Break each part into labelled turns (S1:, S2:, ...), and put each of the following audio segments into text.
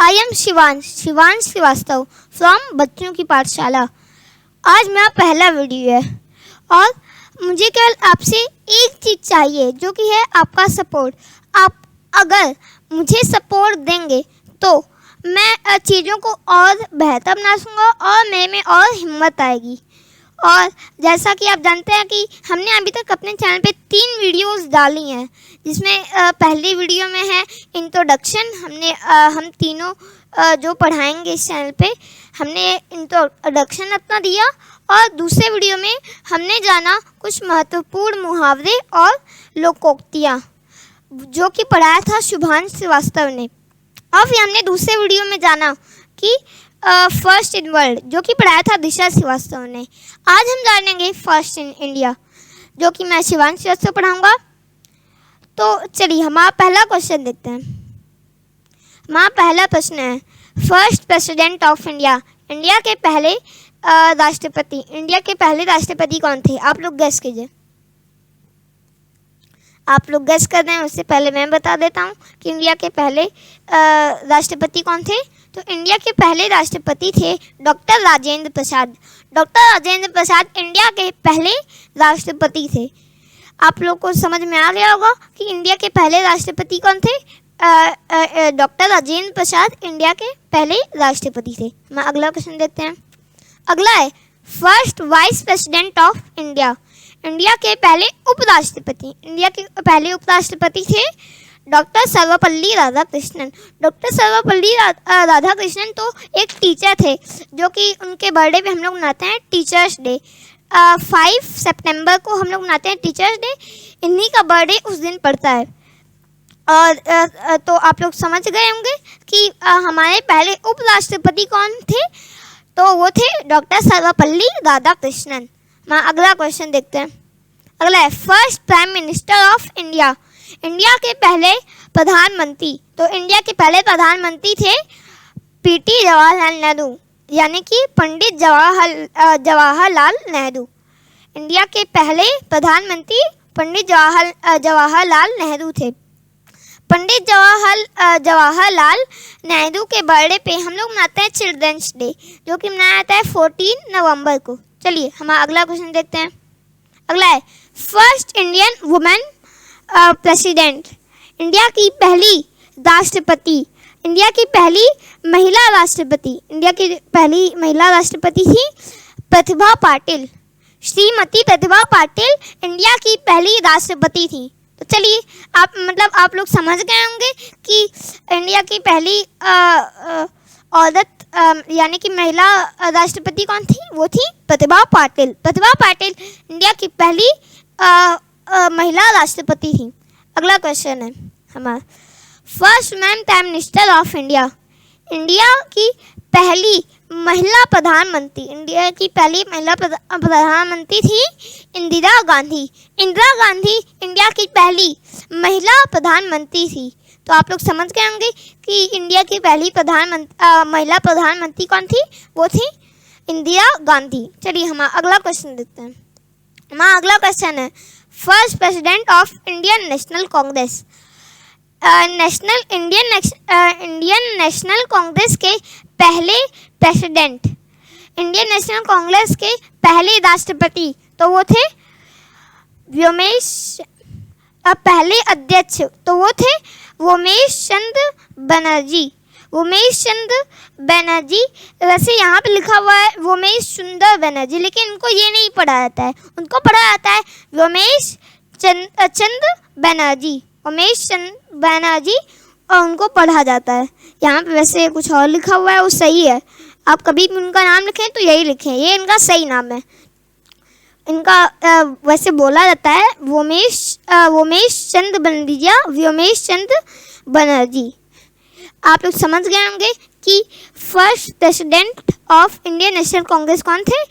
S1: I am Shivansh Srivastava from बच्चों की पाठशाला। आज मेरा पहला वीडियो है और मुझे केवल आपसे एक चीज़ चाहिए जो कि है आपका सपोर्ट। आप अगर मुझे सपोर्ट देंगे तो मैं चीज़ों को और बेहतर बना सकूँगा और मेरे में और हिम्मत आएगी। और जैसा कि आप जानते हैं कि हमने अभी तक अपने चैनल पे 3 वीडियोस डाली हैं, जिसमें पहली वीडियो में है इंट्रोडक्शन। हम तीनों जो पढ़ाएंगे इस चैनल पे हमने इंट्रोडक्शन अपना दिया और दूसरे वीडियो में हमने जाना कुछ महत्वपूर्ण मुहावरे और लोकोक्तियाँ जो कि पढ़ाया था शुभांश श्रीवास्तव ने। और फिर हमने दूसरे वीडियो में जाना कि फर्स्ट इन वर्ल्ड जो कि पढ़ाया था दिशा श्रीवास्तव ने। आज हम जानेंगे फर्स्ट इन इंडिया जो कि मैं शिवांश श्रीवास्तव पढ़ाऊँगा। तो चलिए हमारा पहला क्वेश्चन देखते हैं। हमारा पहला प्रश्न है, first president of India, India के पहले राष्ट्रपति, इंडिया के पहले राष्ट्रपति कौन थे? आप लोग गेस कीजिए। आप लोग गेस कर रहे हैं, उससे पहले मैं बता देता हूँ कि इंडिया के पहले राष्ट्रपति कौन थे। तो इंडिया के पहले राष्ट्रपति थे doctor Rajendra Prasad. Doctor Rajendra Prasad India के पहले राष्ट्रपति थे। आप लोग को समझ में आ गया होगा कि इंडिया के पहले राष्ट्रपति कौन थे। डॉक्टर राजेंद्र प्रसाद इंडिया के पहले राष्ट्रपति थे। हम अगला क्वेश्चन देखते हैं। अगला है, first vice president of India, India के पहले उपराष्ट्रपति। इंडिया के पहले उपराष्ट्रपति थे डॉक्टर सर्वपल्ली राधाकृष्णन। डॉक्टर सर्वपल्ली राधाकृष्णन तो एक टीचर थे जो कि उनके बर्थडे पे हम लोग मनाते हैं टीचर्स डे। 5 सितंबर को हम लोग मनाते हैं टीचर्स डे। इन्हीं का बर्थडे उस दिन पड़ता है। और तो आप लोग समझ गए होंगे कि हमारे पहले उपराष्ट्रपति कौन थे। तो वो थे डॉक्टर सर्वपल्ली राधाकृष्णन। मैं अगला क्वेश्चन देखते हैं। अगला है, first prime minister of India, India के पहले प्रधानमंत्री। तो इंडिया के पहले प्रधानमंत्री थे पीटी जवाहरलाल नेहरू, यानी कि पंडित जवाहरलाल नेहरू। इंडिया के पहले प्रधानमंत्री पंडित जवाहरलाल नेहरू थे। पंडित जवाहरलाल नेहरू के बर्थडे पे हम लोग मनाते हैं चिल्ड्रंस डे जो कि मनाया जाता है 14 नवंबर को। चलिए हमारा अगला क्वेश्चन देखते हैं। अगला है, first Indian women president, India की पहली राष्ट्रपति, इंडिया की पहली महिला राष्ट्रपति। इंडिया की पहली महिला राष्ट्रपति थी प्रतिभा पाटिल। श्रीमती प्रतिभा पाटिल इंडिया की पहली राष्ट्रपति थी। तो चलिए आप लोग समझ गए होंगे कि इंडिया की पहली औरत यानी कि महिला राष्ट्रपति कौन थी। वो थी प्रतिभा पाटिल। प्रतिभा पाटिल इंडिया की पहली महिला राष्ट्रपति थी। अगला क्वेश्चन है हमारा, first women prime minister of India, India की पहली महिला प्रधानमंत्री। इंडिया की पहली महिला प्रधानमंत्री थी इंदिरा गांधी। इंदिरा गांधी इंडिया की पहली महिला प्रधानमंत्री थी। तो आप लोग समझ गए होंगे कि इंडिया की पहली महिला प्रधानमंत्री कौन थी। वो थी इंदिरा गांधी। चलिए हम अगला क्वेश्चन देखते हैं। हमारा अगला क्वेश्चन है, first president of Indian national Congress, Indian national Congress के पहले प्रेसिडेंट, इंडियन नेशनल कांग्रेस के पहले राष्ट्रपति। तो वो थे पहले अध्यक्ष तो वो थे उमेश चंद्र बनर्जी। उमेश चंद्र बनर्जी, वैसे यहाँ पे लिखा हुआ है उमेश सुंदर बनर्जी, लेकिन इनको ये नहीं पढ़ा जाता है, उनको पढ़ा जाता है उमेश चंद्र बनर्जी। उमेश चंद्र बनर्जी और उनको पढ़ा जाता है। यहाँ पे वैसे कुछ और लिखा हुआ है, वो सही है। आप कभी भी उनका नाम लिखें तो यही लिखें, ये इनका सही नाम है। इनका वैसे बोला जाता है उमेश चंद्र बनर्जी या उमेश चंद्र बनर्जी। आप लोग समझ गए होंगे कि first president of Indian national Congress कौन थे।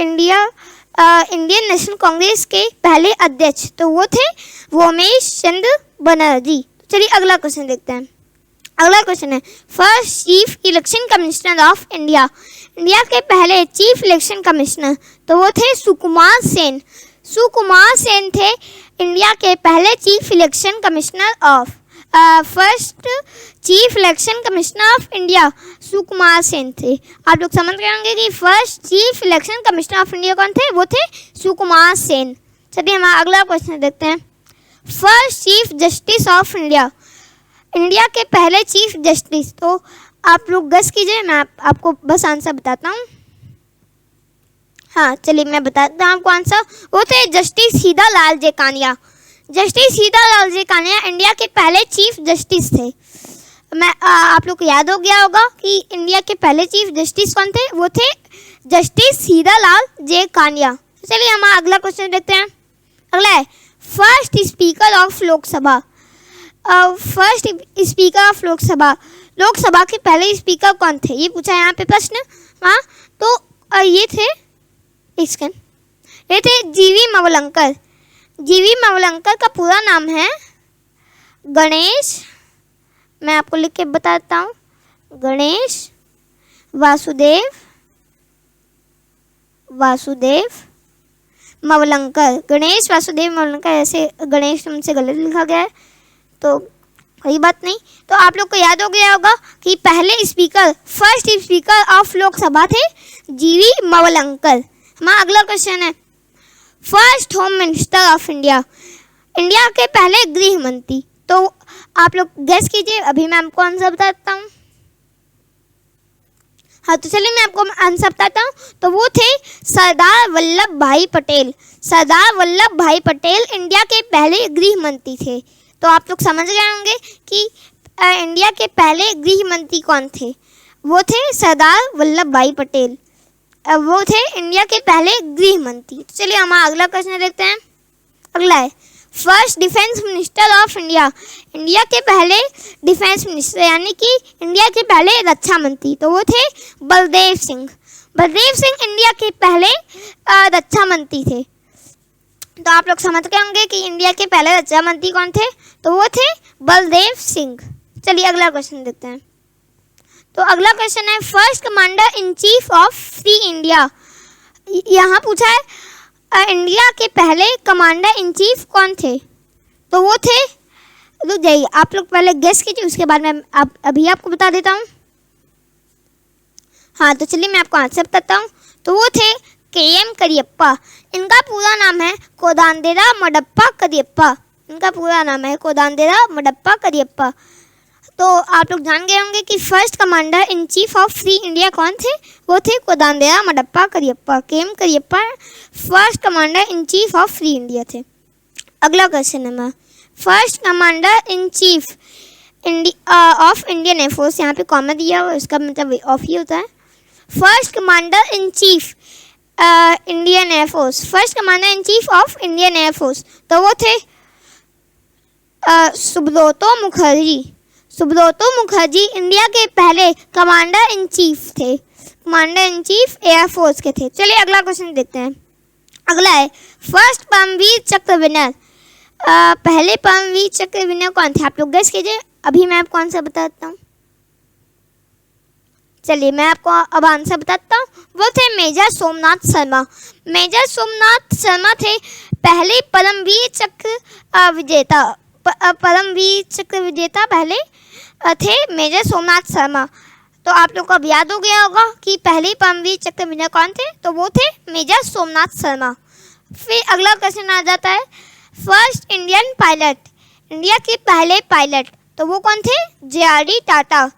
S1: इंडियन नेशनल कांग्रेस के पहले अध्यक्ष तो वो थे उमेश चंद्र बनर्जी। चलिए अगला क्वेश्चन देखते हैं। अगला क्वेश्चन है, first chief election commissioner of India, India के पहले चीफ इलेक्शन कमिश्नर तो वो थे सुकुमार सेन। सुकुमार सेन थे इंडिया के पहले chief election commissioner of first chief election commissioner of India Sukumar Sen थे। आप लोग समझ गए होंगे कि first chief election commissioner of India कौन थे, वो थे सुकुमार सेन। चलिए हमारा अगला क्वेश्चन देखते हैं। First chief justice of India, India के पहले चीफ जस्टिस। तो आप लोग गेस कीजिए, मैं आपको बस आंसर बताता हूँ। हाँ चलिए मैं बताता हूँ आपको आंसर। वो थे जस्टिस हीदा लाल जे कानिया। जस्टिस हीदा लाल जे कानिया इंडिया के पहले चीफ जस्टिस थे। आप लोग को याद हो गया होगा कि इंडिया के पहले चीफ जस्टिस कौन थे, वो थे जस्टिस हीदा लाल जे कानिया। चलिए हमारा अगला क्वेश्चन देखते हैं। अगला है first speaker of Lok Sabha. First speaker of Lok Sabha, Lok Sabha के पहले स्पीकर कौन थे, ये पूछा है यहाँ पे प्रश्न। हाँ तो ये थे जीवी मवलंकर। जीवी मवलंकर का पूरा नाम है गणेश, मैं आपको लिख के बताता हूँ, गणेश वासुदेव मवलंकर। गणेश वासुदेव मवलंकर, ऐसे गणेश तुमसे गलत लिखा गया है तो कोई बात नहीं। तो आप लोग को याद हो गया होगा कि पहले speaker, first speaker of Lok Sabha थे जीवी मवलंकर। हमारा अगला क्वेश्चन है first home minister of India, India के पहले गृह मंत्री। तो आप लोग गेस कीजिए, अभी मैं आपको आंसर बताता हूँ। हाँ तो चलिए मैं आपको आंसर बताता हूँ। तो वो थे सरदार वल्लभ भाई पटेल। सरदार वल्लभ भाई पटेल इंडिया के पहले गृह मंत्री थे। तो आप लोग समझ गए होंगे कि इंडिया के पहले गृह मंत्री कौन थे, वो थे सरदार वल्लभ भाई पटेल। वो थे इंडिया के पहले गृह मंत्री। तो चलिए हमारा अगला क्वेश्चन देखते हैं। अगला है first defence minister of India, India के पहले डिफेंस मिनिस्टर यानी कि इंडिया के पहले रक्षा मंत्री। तो वो थे बलदेव सिंह। बलदेव सिंह इंडिया के पहले रक्षा मंत्री थे। तो आप लोग समझ गए होंगे कि इंडिया के पहले रक्षा मंत्री कौन थे, तो वो थे बलदेव सिंह। चलिए अगला क्वेश्चन देखते हैं। तो अगला क्वेश्चन है first commander in chief of free India. यहाँ पूछा है इंडिया के पहले कमांडर इन चीफ कौन थे, तो वो थे, रुक जाइए आप लोग पहले गेस कीजिए, उसके बाद मैं अभी आपको बता देता हूँ। हाँ तो चलिए मैं आपको आंसर बताता हूँ। तो वो थे KM करियप्पा। इनका पूरा नाम है कोदांडेरा मडप्पा करियप्पा। इनका पूरा नाम है कोदांडेरा मडप्पा करियप्पा। तो आप लोग जान गए होंगे कि first commander in chief of free India कौन थे, वो थे Kodandera Madappa Cariappa. KM Cariappa first commander in chief of free India थे। अगला क्वेश्चन है मैं first commander in chief of Indian air force. यहाँ पे कॉमा दिया हुआ, इसका मतलब ऑफ ही होता है। First commander in chief Indian air force, first commander in chief of Indian air force. तो वो थे सुब्रतो मुखर्जी। सुब्रतो मुखर्जी इंडिया के पहले कमांडर इन चीफ थे, कमांडर इन चीफ एयरफोर्स के थे। चलिए अगला क्वेश्चन देखते हैं। अगला है फर्स्ट परमवीर चक्र विनर। पहले परमवीर चक्र विनर कौन थे, आप लोग गेस कीजिए, अभी मैं आपको आंसर बताता हूँ। चलिए मैं आपको अब आंसर बताता हूँ। वो थे मेजर सोमनाथ शर्मा। मेजर सोमनाथ शर्मा थे पहले परमवीर चक्र विजेता। परमवीर चक्र विजेता पहले थे मेजर सोमनाथ शर्मा। तो आप लोग को अब याद हो गया होगा कि पहले परमवीर चक्र विनर कौन थे, तो वो थे मेजर सोमनाथ शर्मा। फिर अगला क्वेश्चन आ जाता है फर्स्ट इंडियन पायलट। इंडिया के पहले पायलट, तो वो कौन थे, JRD Tata.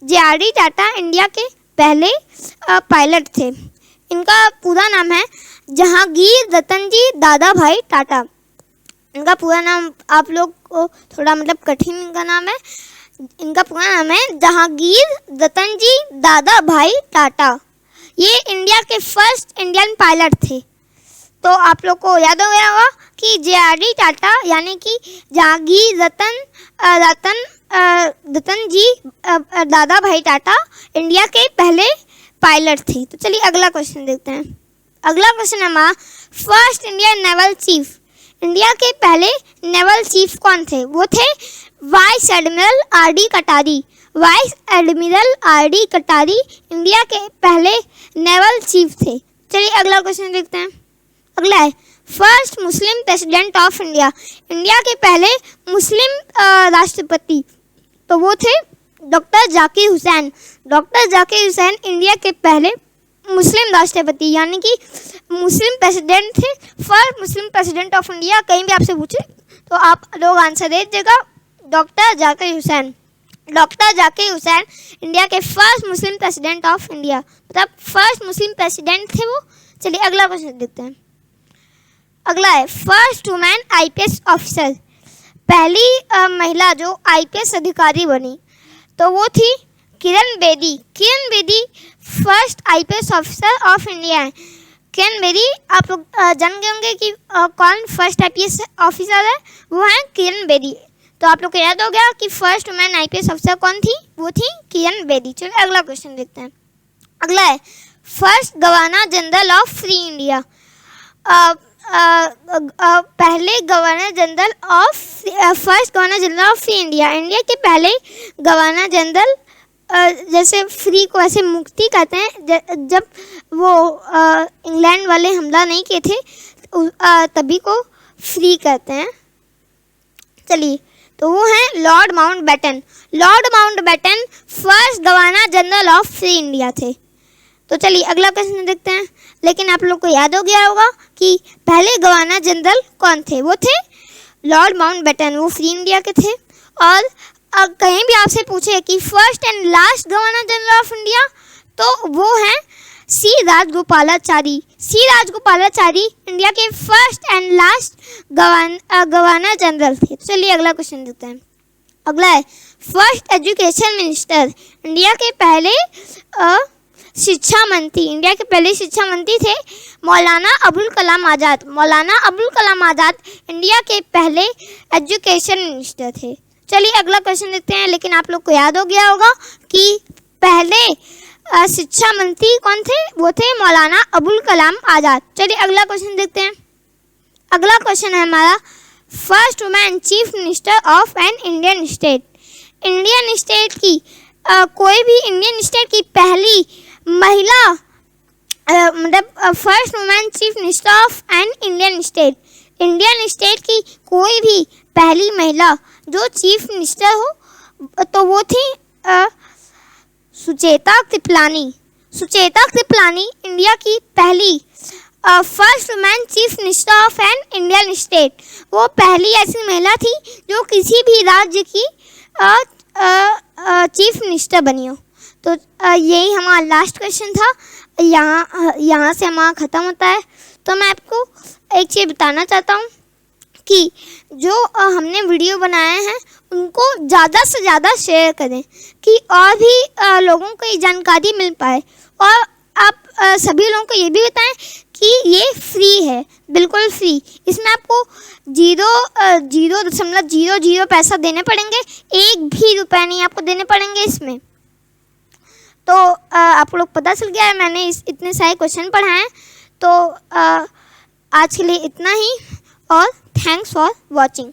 S1: JRD Tata India के पहले पायलट थे। इनका पूरा नाम है जहांगीर रतनजी दादा भाई टाटा। इनका पूरा नाम आप लोग को थोड़ा मतलब कठिन इनका नाम है। इनका पूरा नाम है जहांगीर रतनजी दादा भाई टाटा। ये इंडिया के फर्स्ट इंडियन पायलट थे। तो आप लोग को याद हो गया होगा कि JRD टाटा यानी कि जहांगीर रतन जी दादा भाई टाटा इंडिया के पहले पायलट थे। तो चलिए अगला क्वेश्चन देखते हैं। अगला क्वेश्चन है हमारा first Indian naval chief. India के पहले नेवल चीफ कौन थे, वो थे वाइस एडमिरल RD कटारी। वाइस एडमिरल RD कटारी इंडिया के पहले नेवल चीफ थे। चलिए अगला क्वेश्चन देखते हैं। अगला है first Muslim president of India, India के पहले मुस्लिम राष्ट्रपति, तो वो थे doctor Zakir Hussain. Doctor Zakir Hussain India के पहले मुस्लिम राष्ट्रपति यानी कि मुस्लिम प्रेसिडेंट थे, first Muslim president of India. कहीं भी आपसे पूछे तो आप लोग आंसर दे दीजिएगा doctor Zakir Hussain. Doctor Zakir Hussain India के first Muslim president of India, मतलब फर्स्ट मुस्लिम प्रेसिडेंट थे वो। चलिए अगला क्वेश्चन देखते हैं। अगला है फर्स्ट वुमेन आईपीएस ऑफिसर, पहली महिला जो आईपीएस अधिकारी बनी तो वो थी Kiran Bedi. Kiran Bedi first IPS officer of India है। किरण बेदी आप लोग जान गए होंगे कि कौन फर्स्ट आईपीएस ऑफिसर है, वो है किरण बेदी। तो आप लोग को याद हो गया कि फर्स्ट वुमेन आईपीएस ऑफिसर कौन थी, वो थी किरण बेदी। चलिए अगला क्वेश्चन देखते हैं। अगला है first governor general of free India, पहले governor general of first governor general of free India, India के पहले गवर्नर जनरल, जैसे फ्री को ऐसे मुक्ति कहते हैं, जब वो इंग्लैंड वाले हमला नहीं किए थे तभी को फ्री कहते हैं। चलिए तो वो हैं Lord Mountbatten. Lord Mountbatten first governor general of free India थे। तो चलिए अगला क्वेश्चन देखते हैं। लेकिन आप लोग को याद हो गया होगा कि पहले गवर्नर जनरल कौन थे, वो थे लॉर्ड माउंटबेटन, वो फ्री इंडिया के थे। और कहीं भी आपसे पूछे कि first and last governor general of India, तो वो हैं सी राजगोपालाचारी। सी राजगोपालाचारी इंडिया के first and last governor general थे। चलिए अगला क्वेश्चन देखते हैं। अगला है फर्स्ट एजुकेशन मिनिस्टर, इंडिया के पहले शिक्षा मंत्री, इंडिया के पहले शिक्षा मंत्री थे मौलाना अबुल कलाम आज़ाद। मौलाना अबुल कलाम आज़ाद इंडिया के पहले एजुकेशन मिनिस्टर थे। चलिए अगला क्वेश्चन देखते हैं। लेकिन आप लोग को याद हो गया होगा कि पहले शिक्षा मंत्री कौन थे, वो थे मौलाना अबुल कलाम आज़ाद। चलिए अगला क्वेश्चन देखते हैं। अगला क्वेश्चन है हमारा first women chief minister of an Indian state. Indian state की कोई भी इंडियन स्टेट की पहली महिला, मतलब first women chief minister of an Indian state, Indian state की कोई भी पहली महिला जो चीफ मिनिस्टर हो तो वो थी सुचेता कृपलानी। सुचेता कृपलानी इंडिया की पहली first women chief minister of an Indian state, वो पहली ऐसी महिला थी जो किसी भी राज्य की चीफ मिनिस्टर बनी हो। तो यही हमारा लास्ट क्वेश्चन था, यहाँ से हमारा ख़त्म होता है। तो मैं आपको एक चीज़ बताना चाहता हूँ कि जो हमने वीडियो बनाए हैं उनको ज़्यादा से ज़्यादा शेयर करें कि और भी लोगों को ये जानकारी मिल पाए। और आप सभी लोगों को ये भी बताएं कि ये फ्री है, बिल्कुल फ्री। इसमें आपको 0.00 पैसा देने पड़ेंगे, एक भी रुपया नहीं आपको देने पड़ेंगे इसमें। तो आप लोग पता चल गया है, मैंने इतने सारे क्वेश्चन पढ़ाए हैं। तो आज के लिए इतना ही और थैंक्स फॉर वॉचिंग।